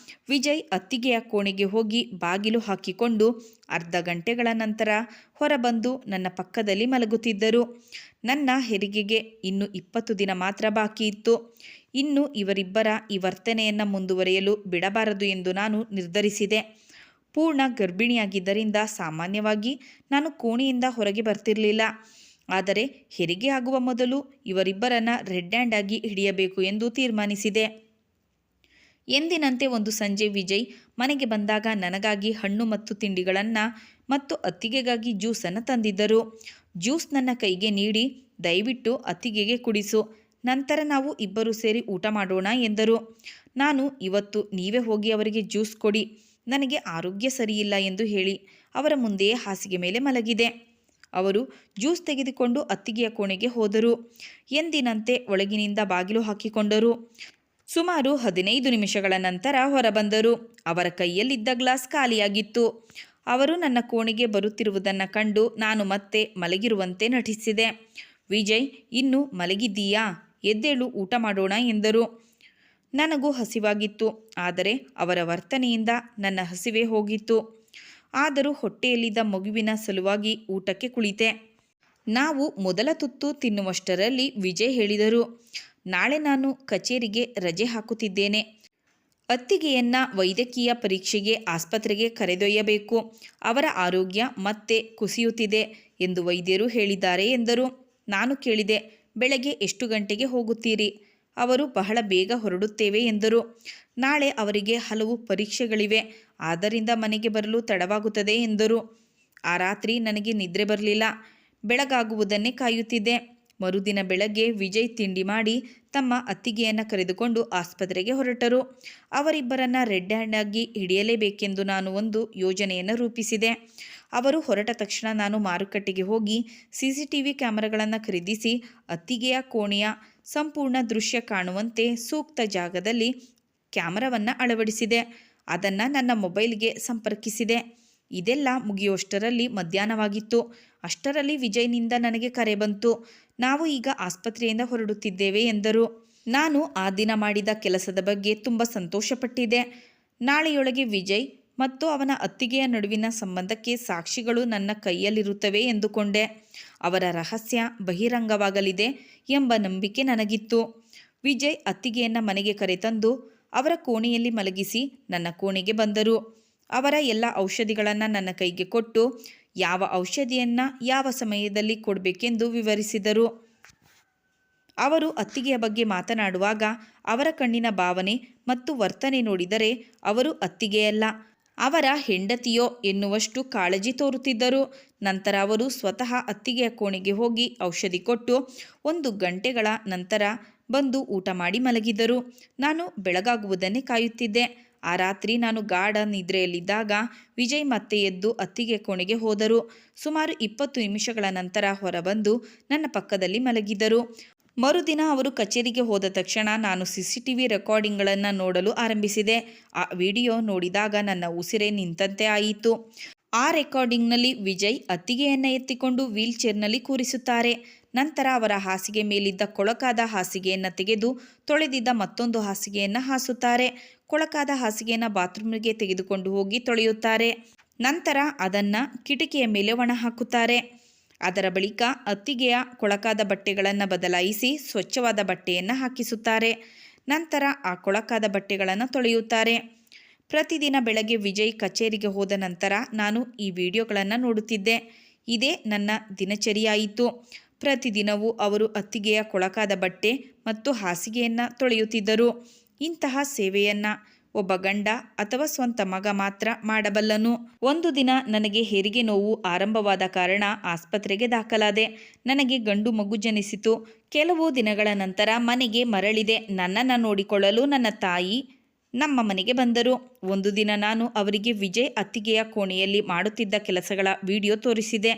ವಿಜಯ್ ಅತ್ತಿಗೆಯ ಕೋಣೆಗೆ ಹೋಗಿ ಬಾಗಿಲು ಹಾಕಿಕೊಂಡು ಅರ್ಧ ಗಂಟೆಗಳ ನಂತರ ಹೊರಬಂದು ನನ್ನ ಪಕ್ಕದಲ್ಲಿ ಮಲಗುತ್ತಿದ್ದರು. ನನ್ನ ಹೆರಿಗೆಗೆ ಇನ್ನು 20 ದಿನ ಮಾತ್ರ ಬಾಕಿ ಇತ್ತು. ಇನ್ನು ಇವರಿಬ್ಬರ ಈ ವರ್ತನೆಯನ್ನು ಮುಂದುವರಿಯಲು ಬಿಡಬಾರದು ಎಂದು ನಾನು ನಿರ್ಧರಿಸಿದೆ. ಪೂರ್ಣ ಗರ್ಭಿಣಿಯಾಗಿದ್ದರಿಂದ ಸಾಮಾನ್ಯವಾಗಿ ನಾನು ಕೋಣೆಯಿಂದ ಹೊರಗೆ ಬರ್ತಿರಲಿಲ್ಲ. ಆದರೆ ಹೆರಿಗೆ ಆಗುವ ಮೊದಲು ಇವರಿಬ್ಬರನ್ನು ರೆಡ್ ಹ್ಯಾಂಡ್ ಆಗಿ ಹಿಡಿಯಬೇಕು ಎಂದು ತೀರ್ಮಾನಿಸಿದೆ. ಎಂದಿನಂತೆ ಒಂದು ಸಂಜೆ ವಿಜಯ್ ಮನೆಗೆ ಬಂದಾಗ ನನಗಾಗಿ ಹಣ್ಣು ಮತ್ತು ತಿಂಡಿಗಳನ್ನು ಮತ್ತು ಅತ್ತಿಗೆಗಾಗಿ ಜ್ಯೂಸನ್ನು ತಂದಿದ್ದರು. ಜ್ಯೂಸ್ ನನ್ನ ಕೈಗೆ ನೀಡಿ ದಯವಿಟ್ಟು ಅತ್ತಿಗೆಗೆ ಕುಡಿಸು, ನಂತರ ನಾವು ಇಬ್ಬರು ಸೇರಿ ಊಟ ಮಾಡೋಣ ಎಂದರು. ನಾನು ಇವತ್ತು ನೀವೇ ಹೋಗಿ ಅವರಿಗೆ ಜ್ಯೂಸ್ ಕೊಡಿ, ನನಗೆ ಆರೋಗ್ಯ ಸರಿಯಿಲ್ಲ ಎಂದು ಹೇಳಿ ಅವರ ಮುಂದೆಯೇ ಹಾಸಿಗೆ ಮೇಲೆ ಮಲಗಿದೆ. ಅವರು ಜ್ಯೂಸ್ ತೆಗೆದುಕೊಂಡು ಅತ್ತಿಗೆಯ ಕೋಣೆಗೆ ಹೋದರು. ಎಂದಿನಂತೆ ಒಳಗಿನಿಂದ ಬಾಗಿಲು ಹಾಕಿಕೊಂಡರು. ಸುಮಾರು 15 ನಿಮಿಷಗಳ ನಂತರ ಹೊರಬಂದರು. ಅವರ ಕೈಯಲ್ಲಿದ್ದ ಗ್ಲಾಸ್ ಖಾಲಿಯಾಗಿತ್ತು. ಅವರು ನನ್ನ ಕೋಣೆಗೆ ಬರುತ್ತಿರುವುದನ್ನು ಕಂಡು ನಾನು ಮತ್ತೆ ಮಲಗಿರುವಂತೆ ನಟಿಸಿದೆ. ವಿಜಯ್, ಇನ್ನೂ ಮಲಗಿದ್ದೀಯಾ? ಎದ್ದೇಳು, ಊಟ ಮಾಡೋಣ ಎಂದರು. ನನಗೂ ಹಸಿವಾಗಿತ್ತು. ಆದರೆ ಅವರ ವರ್ತನೆಯಿಂದ ನನ್ನ ಹಸಿವೆ ಹೋಗಿತ್ತು. ಆದರೂ ಹೊಟ್ಟೆಯಲ್ಲಿದ್ದ ಮಗುವಿನ ಸಲುವಾಗಿ ಊಟಕ್ಕೆ ಕುಳಿತೆ. ನಾವು ಮೊದಲ ತುತ್ತು ತಿನ್ನುವಷ್ಟರಲ್ಲಿ ವಿಜಯ್ ಹೇಳಿದರು, ನಾಳೆ ನಾನು ಕಚೇರಿಗೆ ರಜೆ ಹಾಕುತ್ತಿದ್ದೇನೆ. ಅತ್ತಿಗೆಯನ್ನ ವೈದ್ಯಕೀಯ ಪರೀಕ್ಷೆಗೆ ಆಸ್ಪತ್ರೆಗೆ ಕರೆದೊಯ್ಯಬೇಕು. ಅವರ ಆರೋಗ್ಯ ಮತ್ತೆ ಕುಸಿಯುತ್ತಿದೆ ಎಂದು ವೈದ್ಯರು ಹೇಳಿದ್ದಾರೆ ಎಂದರು. ನಾನು ಕೇಳಿದೆ, ಬೆಳಗ್ಗೆ ಎಷ್ಟು ಗಂಟೆಗೆ ಹೋಗುತ್ತೀರಿ? ಅವರು ಬಹಳ ಬೇಗ ಹೊರಡುತ್ತೇವೆ ಎಂದರು. ನಾಳೆ ಅವರಿಗೆ ಹಲವು ಪರೀಕ್ಷೆಗಳಿವೆ, ಆದ್ದರಿಂದ ಮನೆಗೆ ಬರಲು ತಡವಾಗುತ್ತದೆ ಎಂದರು. ಆ ರಾತ್ರಿ ನನಗೆ ನಿದ್ರೆ ಬರಲಿಲ್ಲ. ಬೆಳಗಾಗುವುದನ್ನೇ ಕಾಯುತ್ತಿದ್ದೆ. ಮರುದಿನ ಬೆಳಗ್ಗೆ ವಿಜಯ್ ತಿಂಡಿ ಮಾಡಿ ತಮ್ಮ ಅತ್ತಿಗೆಯನ್ನು ಕರೆದುಕೊಂಡು ಆಸ್ಪತ್ರೆಗೆ ಹೊರಟರು. ಅವರಿಬ್ಬರನ್ನ ರೆಡ್ ಹ್ಯಾಂಡ್ ಆಗಿ ಹಿಡಿಯಲೇಬೇಕೆಂದು ನಾನು ಒಂದು ಯೋಜನೆಯನ್ನು ರೂಪಿಸಿದೆ. ಅವರು ಹೊರಟ ತಕ್ಷಣ ನಾನು ಮಾರುಕಟ್ಟೆಗೆ ಹೋಗಿ CCTV ಕ್ಯಾಮೆರಾಗಳನ್ನು ಖರೀದಿಸಿ ಅತ್ತಿಗೆಯ ಕೋಣೆಯ ಸಂಪೂರ್ಣ ದೃಶ್ಯ ಕಾಣುವಂತೆ ಸೂಕ್ತ ಜಾಗದಲ್ಲಿ ಕ್ಯಾಮರಾವನ್ನು ಅಳವಡಿಸಿದೆ. ಅದನ್ನು ನನ್ನ ಮೊಬೈಲ್ಗೆ ಸಂಪರ್ಕಿಸಿದೆ. ಇದೆಲ್ಲ ಮುಗಿಯುವಷ್ಟರಲ್ಲಿ ಮಧ್ಯಾಹ್ನವಾಗಿತ್ತು. ಅಷ್ಟರಲ್ಲಿ ವಿಜಯ್ನಿಂದ ನನಗೆ ಕರೆ ಬಂತು. ನಾವು ಈಗ ಆಸ್ಪತ್ರೆಯಿಂದ ಹೊರಡುತ್ತಿದ್ದೇವೆ ಎಂದರು. ನಾನು ಆ ದಿನ ಮಾಡಿದ ಕೆಲಸದ ಬಗ್ಗೆ ತುಂಬ ಸಂತೋಷಪಟ್ಟಿದ್ದೆ. ನಾಳೆಯೊಳಗೆ ವಿಜಯ್ ಮತ್ತು ಅವನ ಅತ್ತಿಗೆಯ ನಡುವಿನ ಸಂಬಂಧಕ್ಕೆ ಸಾಕ್ಷಿಗಳು ನನ್ನ ಕೈಯಲ್ಲಿರುತ್ತವೆ ಎಂದುಕೊಂಡೆ. ಅವರ ರಹಸ್ಯ ಬಹಿರಂಗವಾಗಲಿದೆ ಎಂಬ ನಂಬಿಕೆ ನನಗಿತ್ತು. ವಿಜಯ್ ಅತ್ತಿಗೆಯನ್ನು ಮನೆಗೆ ಕರೆತಂದು ಅವರ ಕೋಣೆಯಲ್ಲಿ ಮಲಗಿಸಿ ನನ್ನ ಕೋಣೆಗೆ ಬಂದರು. ಅವರ ಎಲ್ಲ ಔಷಧಿಗಳನ್ನು ನನ್ನ ಕೈಗೆ ಕೊಟ್ಟು ಯಾವ ಔಷಧಿಯನ್ನು ಯಾವ ಸಮಯದಲ್ಲಿ ಕೊಡಬೇಕೆಂದು ವಿವರಿಸಿದರು. ಅವರು ಅತ್ತಿಗೆಯ ಬಗ್ಗೆ ಮಾತನಾಡುವಾಗ ಅವರ ಕಣ್ಣಿನ ಭಾವನೆ ಮತ್ತು ವರ್ತನೆ ನೋಡಿದರೆ ಅವರು ಅತ್ತಿಗೆಯಲ್ಲ, ಅವರ ಹೆಂಡತಿಯೋ ಎನ್ನುವಷ್ಟು ಕಾಳಜಿ ತೋರುತ್ತಿದ್ದರು. ನಂತರ ಅವರು ಸ್ವತಃ ಅತ್ತಿಗೆಯ ಕೋಣೆಗೆ ಹೋಗಿ ಔಷಧಿ ಕೊಟ್ಟು 1 ಗಂಟೆಗಳ ನಂತರ ಬಂದು ಊಟ ಮಾಡಿ ಮಲಗಿದರು. ನಾನು ಬೆಳಗಾಗುವುದನ್ನೇ ಕಾಯುತ್ತಿದ್ದೆ. ಆ ರಾತ್ರಿ ನಾನು ಗಾಢ ನಿದ್ರೆಯಲ್ಲಿದ್ದಾಗ ವಿಜಯ್ ಮತ್ತೆ ಎದ್ದು ಅತ್ತಿಗೆ ಕೋಣೆಗೆ ಹೋದರು. ಸುಮಾರು 20 ನಿಮಿಷಗಳ ನಂತರ ಹೊರಬಂದು ನನ್ನ ಪಕ್ಕದಲ್ಲಿ ಮಲಗಿದರು. ಮರುದಿನ ಅವರು ಕಚೇರಿಗೆ ಹೋದ ತಕ್ಷಣ ನಾನು CCTV ರೆಕಾರ್ಡಿಂಗ್ಗಳನ್ನು ನೋಡಲು ಆರಂಭಿಸಿದೆ. ಆ ವಿಡಿಯೋ ನೋಡಿದಾಗ ನನ್ನ ಉಸಿರೇ ನಿಂತಂತೆ ಆಯಿತು. ಆ ರೆಕಾರ್ಡಿಂಗ್ನಲ್ಲಿ ವಿಜಯ್ ಅತ್ತಿಗೆಯನ್ನು ಎತ್ತಿಕೊಂಡು ವೀಲ್ ಚೇರ್ನಲ್ಲಿ ಕೂರಿಸುತ್ತಾರೆ. ನಂತರ ಅವರ ಹಾಸಿಗೆ ಮೇಲಿದ್ದ ಕೊಳಕಾದ ಹಾಸಿಗೆಯನ್ನು ತೆಗೆದು ತೊಳೆದಿದ್ದ ಮತ್ತೊಂದು ಹಾಸಿಗೆಯನ್ನು ಹಾಸುತ್ತಾರೆ. ಕೊಳಕಾದ ಹಾಸಿಗೆಯನ್ನು ಬಾತ್ರೂಮ್ಗೆ ತೆಗೆದುಕೊಂಡು ಹೋಗಿ ತೊಳೆಯುತ್ತಾರೆ. ನಂತರ ಅದನ್ನು ಕಿಟಕಿಯ ಮೇಲೆ ಒಣ ಹಾಕುತ್ತಾರೆ. ಅದರ ಬಳಿಕ ಅತ್ತಿಗೆಯ ಕೊಳಕಾದ ಬಟ್ಟೆಗಳನ್ನು ಬದಲಾಯಿಸಿ ಸ್ವಚ್ಛವಾದ ಬಟ್ಟೆಯನ್ನು ಹಾಕಿಸುತ್ತಾರೆ. ನಂತರ ಆ ಕೊಳಕಾದ ಬಟ್ಟೆಗಳನ್ನು ತೊಳೆಯುತ್ತಾರೆ. ಪ್ರತಿದಿನ ಬೆಳಗ್ಗೆ ವಿಜಯ್ ಕಚೇರಿಗೆ ಹೋದ ನಂತರ ನಾನು ಈ ವಿಡಿಯೋಗಳನ್ನು ನೋಡುತ್ತಿದ್ದೆ. ಇದೇ ನನ್ನ ದಿನಚರಿಯಾಯಿತು. ಪ್ರತಿದಿನವೂ ಅವರು ಅತ್ತಿಗೆಯ ಕೊಳಕಾದ ಬಟ್ಟೆ ಮತ್ತು ಹಾಸಿಗೆಯನ್ನು ತೊಳೆಯುತ್ತಿದ್ದರು. ಇಂತಹ ಸೇವೆಯನ್ನು ಒಬ್ಬ ಗಂಡ ಅಥವಾ ಸ್ವಂತ ಮಗ ಮಾತ್ರ ಮಾಡಬಲ್ಲನು. ಒಂದು ದಿನ ನನಗೆ ಹೆರಿಗೆ ನೋವು ಆರಂಭವಾದ ಕಾರಣ ಆಸ್ಪತ್ರೆಗೆ ದಾಖಲಾದೆ. ನನಗೆ ಗಂಡು ಮಗು ಜನಿಸಿತು. ಕೆಲವು ದಿನಗಳ ನಂತರ ಮನೆಗೆ ಮರಳಿದೆ. ನನ್ನನ್ನು ನೋಡಿಕೊಳ್ಳಲು ನನ್ನ ತಾಯಿ ನಮ್ಮ ಮನೆಗೆ ಬಂದರು. ಒಂದು ದಿನ ನಾನು ಅವರಿಗೆ ವಿಜಯ್ ಅತ್ತಿಗೆಯ ಕೋಣೆಯಲ್ಲಿ ಮಾಡುತ್ತಿದ್ದ ಕೆಲಸಗಳ ವಿಡಿಯೋ ತೋರಿಸಿದೆ.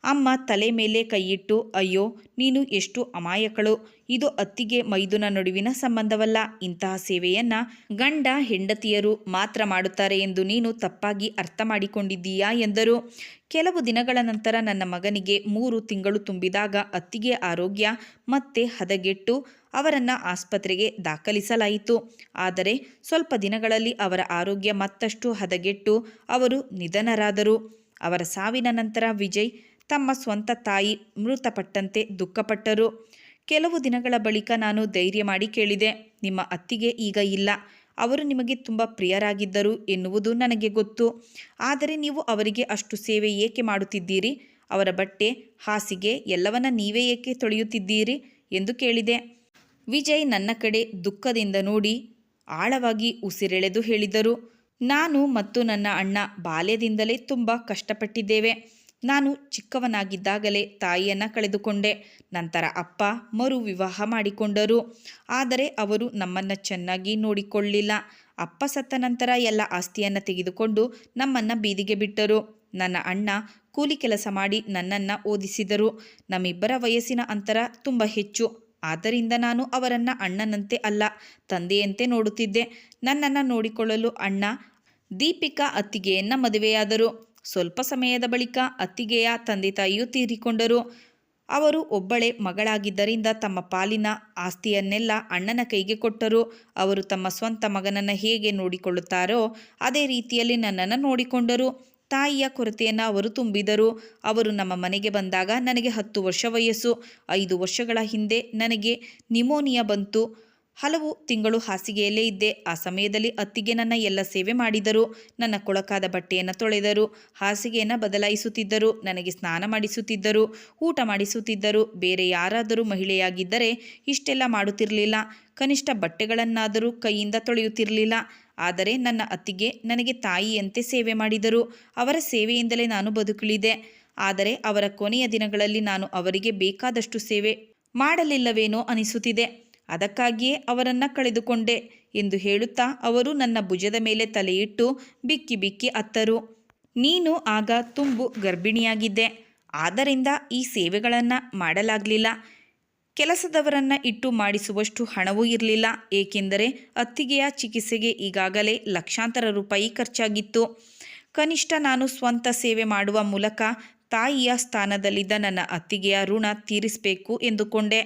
ಅಮ್ಮ ತಲೆ ಮೇಲೆ ಕೈಯಿಟ್ಟು, ಅಯ್ಯೋ ನೀನು ಎಷ್ಟು ಅಮಾಯಕಳು, ಇದು ಅತ್ತಿಗೆ ಮೈದುನ ನಡುವಿನ ಸಂಬಂಧವಲ್ಲ, ಇಂತಹ ಸೇವೆಯನ್ನು ಗಂಡ ಹೆಂಡತಿಯರು ಮಾತ್ರ ಮಾಡುತ್ತಾರೆ ಎಂದು ನೀನು ತಪ್ಪಾಗಿ ಅರ್ಥ ಮಾಡಿಕೊಂಡಿದ್ದೀಯಾ ಎಂದರು. ಕೆಲವು ದಿನಗಳ ನಂತರ ನನ್ನ ಮಗನಿಗೆ 3 ತಿಂಗಳು ತುಂಬಿದಾಗ ಅತ್ತಿಗೆ ಆರೋಗ್ಯ ಮತ್ತೆ ಹದಗೆಟ್ಟು ಅವರನ್ನು ಆಸ್ಪತ್ರೆಗೆ ದಾಖಲಿಸಲಾಯಿತು. ಆದರೆ ಸ್ವಲ್ಪ ದಿನಗಳಲ್ಲಿ ಅವರ ಆರೋಗ್ಯ ಮತ್ತಷ್ಟು ಹದಗೆಟ್ಟು ಅವರು ನಿಧನರಾದರು. ಅವರ ಸಾವಿನ ನಂತರ ವಿಜಯ್ ತಮ್ಮ ಸ್ವಂತ ತಾಯಿ ಮೃತಪಟ್ಟಂತೆ ದುಃಖಪಟ್ಟರು. ಕೆಲವು ದಿನಗಳ ಬಳಿಕ ನಾನು ಧೈರ್ಯ ಮಾಡಿ ಕೇಳಿದೆ, ನಿಮ್ಮ ಅತ್ತಿಗೆ ಈಗ ಇಲ್ಲ, ಅವರು ನಿಮಗೆ ತುಂಬ ಪ್ರಿಯರಾಗಿದ್ದರು ಎನ್ನುವುದು ನನಗೆ ಗೊತ್ತು. ಆದರೆ ನೀವು ಅವರಿಗೆ ಅಷ್ಟು ಸೇವೆ ಏಕೆ ಮಾಡುತ್ತಿದ್ದೀರಿ? ಅವರ ಬಟ್ಟೆ, ಹಾಸಿಗೆ ಎಲ್ಲವನ್ನ ನೀವೇ ಏಕೆ ತೊಳೆಯುತ್ತಿದ್ದೀರಿ ಎಂದು ಕೇಳಿದೆ. ವಿಜಯ್ ನನ್ನ ಕಡೆ ದುಃಖದಿಂದ ನೋಡಿ ಆಳವಾಗಿ ಉಸಿರೆಳೆದು ಹೇಳಿದರು, ನಾನು ಮತ್ತು ನನ್ನ ಅಣ್ಣ ಬಾಲ್ಯದಿಂದಲೇ ತುಂಬ ಕಷ್ಟಪಟ್ಟಿದ್ದೇವೆ. ನಾನು ಚಿಕ್ಕವನಾಗಿದ್ದಾಗಲೇ ತಾಯಿಯನ್ನು ಕಳೆದುಕೊಂಡೆ. ನಂತರ ಅಪ್ಪ ಮರು ವಿವಾಹ ಮಾಡಿಕೊಂಡರು. ಆದರೆ ಅವರು ನಮ್ಮನ್ನು ಚೆನ್ನಾಗಿ ನೋಡಿಕೊಳ್ಳಲಿಲ್ಲ. ಅಪ್ಪ ಸತ್ತ ನಂತರ ಎಲ್ಲ ಆಸ್ತಿಯನ್ನು ತೆಗೆದುಕೊಂಡು ನಮ್ಮನ್ನು ಬೀದಿಗೆ ಬಿಟ್ಟರು. ನನ್ನ ಅಣ್ಣ ಕೂಲಿ ಕೆಲಸ ಮಾಡಿ ನನ್ನನ್ನು ಓದಿಸಿದರು. ನಮ್ಮಿಬ್ಬರ ವಯಸ್ಸಿನ ಅಂತರ ತುಂಬ ಹೆಚ್ಚು. ಆದ್ದರಿಂದ ನಾನು ಅವರನ್ನು ಅಣ್ಣನಂತೆ ಅಲ್ಲ, ತಂದೆಯಂತೆ ನೋಡುತ್ತಿದ್ದೆ. ನನ್ನನ್ನು ನೋಡಿಕೊಳ್ಳಲು ಅಣ್ಣ ದೀಪಿಕಾ ಅತ್ತಿಗೆಯನ್ನು ಮದುವೆಯಾದರು. ಸ್ವಲ್ಪ ಸಮಯದ ಬಳಿಕ ಅತ್ತಿಗೆಯ ತಂದೆ ತಾಯಿಯು ತೀರಿಕೊಂಡರು. ಅವರು ಒಬ್ಬಳೇ ಮಗಳಾಗಿದ್ದರಿಂದ ತಮ್ಮ ಪಾಲಿನ ಆಸ್ತಿಯನ್ನೆಲ್ಲ ಅಣ್ಣನ ಕೈಗೆ ಕೊಟ್ಟರು. ಅವರು ತಮ್ಮ ಸ್ವಂತ ಮಗನನ್ನು ಹೇಗೆ ನೋಡಿಕೊಳ್ಳುತ್ತಾರೋ ಅದೇ ರೀತಿಯಲ್ಲಿ ನನ್ನನ್ನು ನೋಡಿಕೊಂಡರು. ತಾಯಿಯ ಕೊರತೆಯನ್ನು ಅವರು ತುಂಬಿದರು. ಅವರು ನಮ್ಮ ಮನೆಗೆ ಬಂದಾಗ ನನಗೆ 10 ವರ್ಷ ವಯಸ್ಸು. 5 ವರ್ಷಗಳ ಹಿಂದೆ ನನಗೆ ನಿಮೋನಿಯಾ ಬಂತು. ಹಲವು ತಿಂಗಳು ಹಾಸಿಗೆಯಲ್ಲೇ ಇದ್ದೆ. ಆ ಸಮಯದಲ್ಲಿ ಅತ್ತಿಗೆ ನನ್ನ ಎಲ್ಲ ಸೇವೆ ಮಾಡಿದರು. ನನ್ನ ಕೊಳಕಾದ ಬಟ್ಟೆಯನ್ನು ತೊಳೆದರು, ಹಾಸಿಗೆಯನ್ನು ಬದಲಾಯಿಸುತ್ತಿದ್ದರು, ನನಗೆ ಸ್ನಾನ ಮಾಡಿಸುತ್ತಿದ್ದರು, ಊಟ ಮಾಡಿಸುತ್ತಿದ್ದರು. ಬೇರೆ ಯಾರಾದರೂ ಮಹಿಳೆಯಾಗಿದ್ದರೆ ಇಷ್ಟೆಲ್ಲ ಮಾಡುತ್ತಿರಲಿಲ್ಲ. ಕನಿಷ್ಠ ಬಟ್ಟೆಗಳನ್ನಾದರೂ ಕೈಯಿಂದ ತೊಳೆಯುತ್ತಿರಲಿಲ್ಲ. ಆದರೆ ನನ್ನ ಅತ್ತಿಗೆ ನನಗೆ ತಾಯಿಯಂತೆ ಸೇವೆ ಮಾಡಿದರು. ಅವರ ಸೇವೆಯಿಂದಲೇ ನಾನು ಬದುಕುಳಿದೆ. ಆದರೆ ಅವರ ಕೊನೆಯ ದಿನಗಳಲ್ಲಿ ನಾನು ಅವರಿಗೆ ಬೇಕಾದಷ್ಟು ಸೇವೆ ಮಾಡಲಿಲ್ಲವೇನೋ ಅನಿಸುತ್ತಿದೆ. ಅದಕ್ಕಾಗಿಯೇ ಅವರನ್ನು ಕಳೆದುಕೊಂಡೆ ಎಂದು ಹೇಳುತ್ತಾ ಅವರು ನನ್ನ ಭುಜದ ಮೇಲೆ ತಲೆಯಿಟ್ಟು ಬಿಕ್ಕಿ ಬಿಕ್ಕಿ ಅತ್ತರು. ನೀನು ಆಗ ತುಂಬು ಗರ್ಭಿಣಿಯಾಗಿದ್ದೆ. ಆದ್ದರಿಂದ ಈ ಸೇವೆಗಳನ್ನು ಮಾಡಲಾಗಲಿಲ್ಲ. ಕೆಲಸದವರನ್ನು ಇಟ್ಟು ಮಾಡಿಸುವಷ್ಟು ಹಣವೂ ಇರಲಿಲ್ಲ. ಏಕೆಂದರೆ ಅತ್ತಿಗೆಯ ಚಿಕಿತ್ಸೆಗೆ ಈಗಾಗಲೇ ಲಕ್ಷಾಂತರ ರೂಪಾಯಿ ಖರ್ಚಾಗಿತ್ತು. ಕನಿಷ್ಠ ನಾನು ಸ್ವಂತ ಸೇವೆ ಮಾಡುವ ಮೂಲಕ ತಾಯಿಯ ಸ್ಥಾನದಲ್ಲಿದ್ದ ನನ್ನ ಅತ್ತಿಗೆಯ ಋಣ ತೀರಿಸಬೇಕು ಎಂದುಕೊಂಡೆ.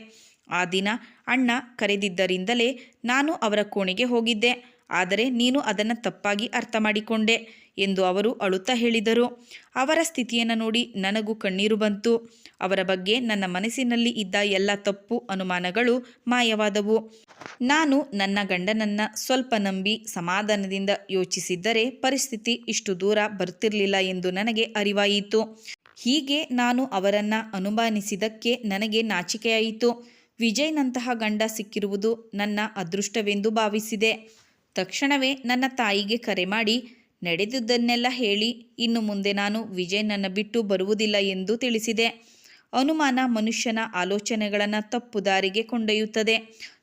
ಆ ದಿನ ಅಣ್ಣ ಕರೆದಿದ್ದರಿಂದಲೇ ನಾನು ಅವರ ಕೋಣೆಗೆ ಹೋಗಿದ್ದೆ. ಆದರೆ ನೀನು ಅದನ್ನು ತಪ್ಪಾಗಿ ಅರ್ಥ ಮಾಡಿಕೊಂಡೆ ಎಂದು ಅವರು ಅಳುತ್ತಾ ಹೇಳಿದರು. ಅವರ ಸ್ಥಿತಿಯನ್ನು ನೋಡಿ ನನಗೂ ಕಣ್ಣೀರು ಬಂತು. ಅವರ ಬಗ್ಗೆ ನನ್ನ ಮನಸ್ಸಿನಲ್ಲಿ ಇದ್ದ ಎಲ್ಲ ತಪ್ಪು ಅನುಮಾನಗಳು ಮಾಯವಾದವು. ನಾನು ನನ್ನ ಗಂಡನನ್ನು ಸ್ವಲ್ಪ ನಂಬಿ ಸಮಾಧಾನದಿಂದ ಯೋಚಿಸಿದ್ದರೆ ಪರಿಸ್ಥಿತಿ ಇಷ್ಟು ದೂರ ಬರ್ತಿರಲಿಲ್ಲ ಎಂದು ನನಗೆ ಅರಿವಾಯಿತು. ಹೀಗೆ ನಾನು ಅವರನ್ನು ಅನುಮಾನಿಸಿದ್ದಕ್ಕೆ ನನಗೆ ನಾಚಿಕೆಯಾಯಿತು. ವಿಜಯ್ನಂತಹ ಗಂಡ ಸಿಕ್ಕಿರುವುದು ನನ್ನ ಅದೃಷ್ಟವೆಂದು ಭಾವಿಸಿದೆ. ತಕ್ಷಣವೇ ನನ್ನ ತಾಯಿಗೆ ಕರೆ ಮಾಡಿ ನಡೆದುದನ್ನೆಲ್ಲ ಹೇಳಿ ಇನ್ನು ಮುಂದೆ ನಾನು ವಿಜಯ್ ಬಿಟ್ಟು ಬರುವುದಿಲ್ಲ ಎಂದು ತಿಳಿಸಿದೆ. ಅನುಮಾನ ಮನುಷ್ಯನ ಆಲೋಚನೆಗಳನ್ನು ತಪ್ಪು ದಾರಿಗೆ ಕೊಂಡೊಯ್ಯುತ್ತದೆ,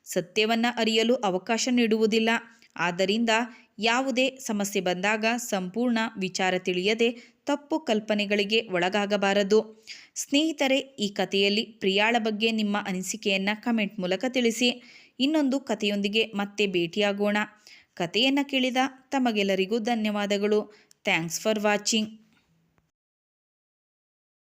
ಸತ್ಯವನ್ನು ಅರಿಯಲು ಅವಕಾಶ ನೀಡುವುದಿಲ್ಲ. ಆದ್ದರಿಂದ ಯಾವುದೇ ಸಮಸ್ಯೆ ಬಂದಾಗ ಸಂಪೂರ್ಣ ವಿಚಾರ ತಿಳಿಯದೆ ತಪ್ಪು ಕಲ್ಪನೆಗಳಿಗೆ ಒಳಗಾಗಬಾರದು. ಸ್ನೇಹಿತರೆ, ಈ ಕಥೆಯಲ್ಲಿ ಪ್ರಿಯಾಳ ಬಗ್ಗೆ ನಿಮ್ಮ ಅನಿಸಿಕೆಯನ್ನು ಕಮೆಂಟ್ ಮೂಲಕ ತಿಳಿಸಿ. ಇನ್ನೊಂದು ಕಥೆಯೊಂದಿಗೆ ಮತ್ತೆ ಭೇಟಿಯಾಗೋಣ. ಕಥೆಯನ್ನು ಕೇಳಿದ ತಮಗೆಲ್ಲರಿಗೂ ಧನ್ಯವಾದಗಳು. Thanks for watching.